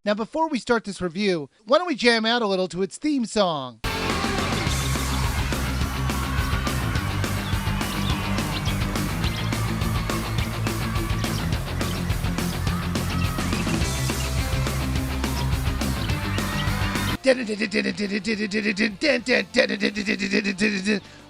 Now before we start this review, why don't we jam out a little to its theme song?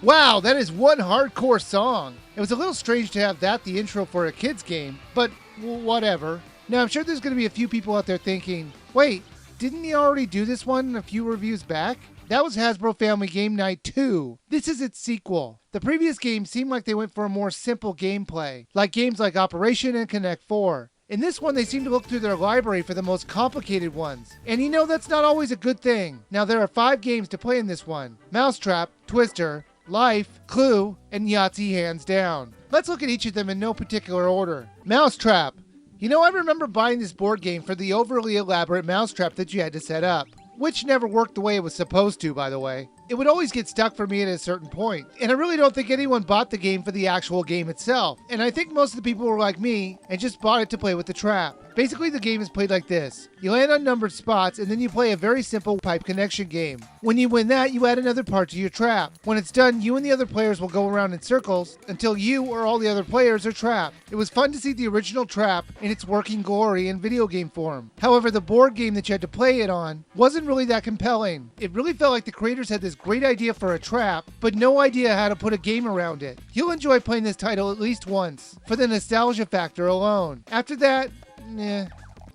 Wow, that is one hardcore song. It was a little strange to have that the intro for a kid's game, but whatever. Now I'm sure there's going to be a few people out there thinking, wait, didn't he already do this one a few reviews back? That was Hasbro Family Game Night 2. This is its sequel. The previous games seemed like they went for a more simple gameplay, like games like Operation and Connect 4. In this one, they seem to look through their library for the most complicated ones. And you know that's not always a good thing. Now there are 5 games to play in this one. Mousetrap, Twister, Life, Clue, and Yahtzee hands down. Let's look at each of them in no particular order. Mousetrap. You know, I remember buying this board game for the overly elaborate mousetrap that you had to set up. Which never worked the way it was supposed to, by the way. It would always get stuck for me at a certain point. And I really don't think anyone bought the game for the actual game itself. And I think most of the people were like me and just bought it to play with the trap. Basically, the game is played like this. You land on numbered spots and then you play a very simple pipe connection game. When you win that, you add another part to your trap. When it's done, you and the other players will go around in circles until you or all the other players are trapped. It was fun to see the original trap in its working glory in video game form. However, the board game that you had to play it on wasn't really that compelling. It really felt like the creators had this great idea for a trap, but no idea how to put a game around it. You'll enjoy playing this title at least once, for the nostalgia factor alone. After that,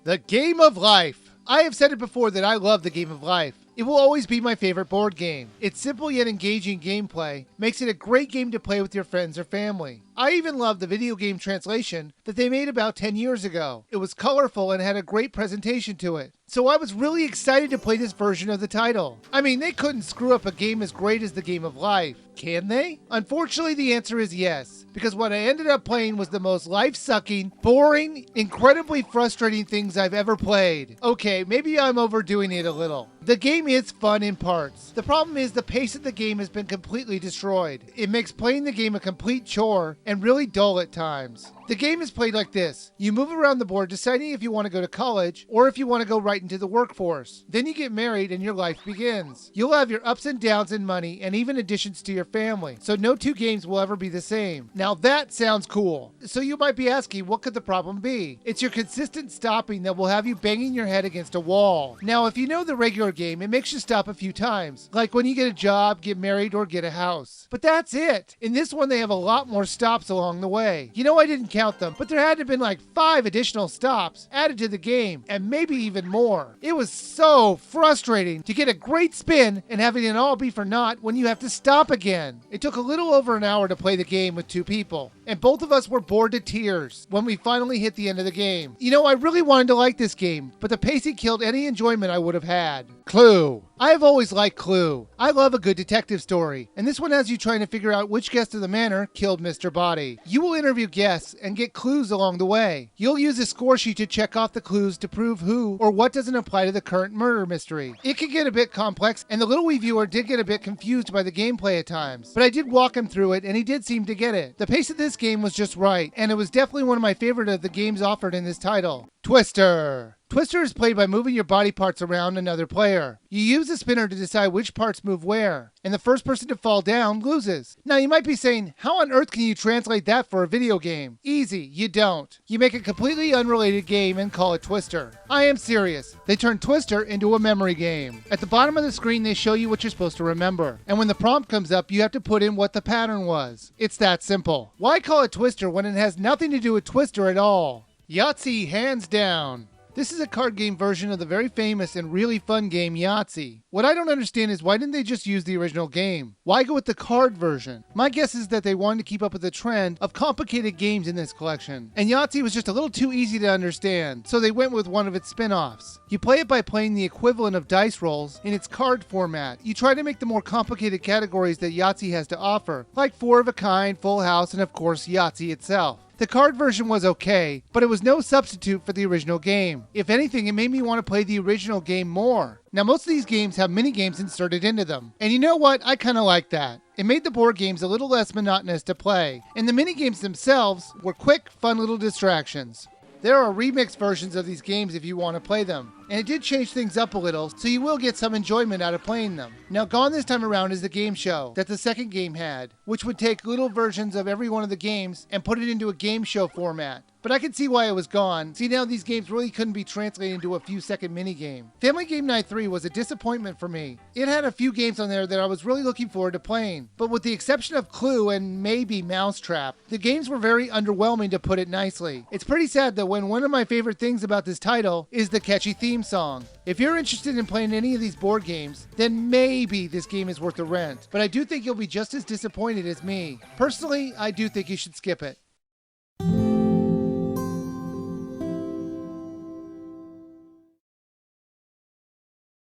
The Game of Life. I have said it before that I love The Game of Life. It will always be my favorite board game. Its simple yet engaging gameplay makes it a great game to play with your friends or family. I even love the video game translation that they made about 10 years ago. It was colorful and had a great presentation to it. So I was really excited to play this version of the title. I mean, they couldn't screw up a game as great as The Game of Life, can they? Unfortunately, the answer is yes, because what I ended up playing was the most life-sucking, boring, incredibly frustrating things I've ever played. Okay, maybe I'm overdoing it a little. The game is fun in parts. The problem is the pace of the game has been completely destroyed. It makes playing the game a complete chore and really dull at times. The game is played like this. You move around the board deciding if you want to go to college or if you want to go right into the workforce. Then you get married and your life begins. You'll have your ups and downs in money and even additions to your family. So no 2 games will ever be the same. Now that sounds cool. So you might be asking, what could the problem be? It's your consistent stopping that will have you banging your head against a wall. Now if you know the regular game, it makes you stop a few times. Like when you get a job, get married, or get a house. But that's it. In this one, they have a lot more stops along the way. You know, I didn't count them, but there had to have been like 5 additional stops added to the game, and maybe even more. It was so frustrating to get a great spin and having it all be for naught when you have to stop again. It took a little over an hour to play the game with 2 people, and both of us were bored to tears when we finally hit the end of the game. You know, I really wanted to like this game, but the pacing killed any enjoyment I would have had. Clue. I have always liked Clue. I love a good detective story, and this one has you trying to figure out which guest of the manor killed Mr. Body. You will interview guests and get clues along the way. You'll use a score sheet to check off the clues to prove who or what doesn't apply to the current murder mystery. It can get a bit complex, and the little Wiiviewer did get a bit confused by the gameplay at times, but I did walk him through it and he did seem to get it. The pace of this game was just right, and it was definitely one of my favorite of the games offered in this title. Twister. Twister is played by moving your body parts around another player. You use the spinner to decide which parts move where, and the first person to fall down loses. Now you might be saying, how on earth can you translate that for a video game? Easy, you don't. You make a completely unrelated game and call it Twister. I am serious. They turn Twister into a memory game. At the bottom of the screen they show you what you're supposed to remember, and when the prompt comes up you have to put in what the pattern was. It's that simple. Why call it Twister when it has nothing to do with Twister at all? Yahtzee hands down. This is a card game version of the very famous and really fun game Yahtzee. What I don't understand is why didn't they just use the original game? Why go with the card version? My guess is that they wanted to keep up with the trend of complicated games in this collection, and Yahtzee was just a little too easy to understand, so they went with one of its spin-offs. You play it by playing the equivalent of dice rolls in its card format. You try to make the more complicated categories that Yahtzee has to offer, like 4 of a kind, Full House, and of course Yahtzee itself. The card version was okay, but it was no substitute for the original game. If anything, it made me want to play the original game more. Now most of these games have minigames inserted into them, and you know what? I kind of like that. It made the board games a little less monotonous to play, and the minigames themselves were quick, fun little distractions. There are remixed versions of these games if you want to play them, and it did change things up a little, so you will get some enjoyment out of playing them. Now, gone this time around is the game show that the second game had, which would take little versions of every one of the games and put it into a game show format. But I can see why it was gone. See, now these games really couldn't be translated into a few second minigame. Family Game Night 3 was a disappointment for me. It had a few games on there that I was really looking forward to playing, but with the exception of Clue and maybe Mousetrap, the games were very underwhelming, to put it nicely. It's pretty sad that when one of my favorite things about this title is the catchy theme song. If you're interested in playing any of these board games, then maybe this game is worth the rent, but I do think you'll be just as disappointed as me. Personally, I do think you should skip it.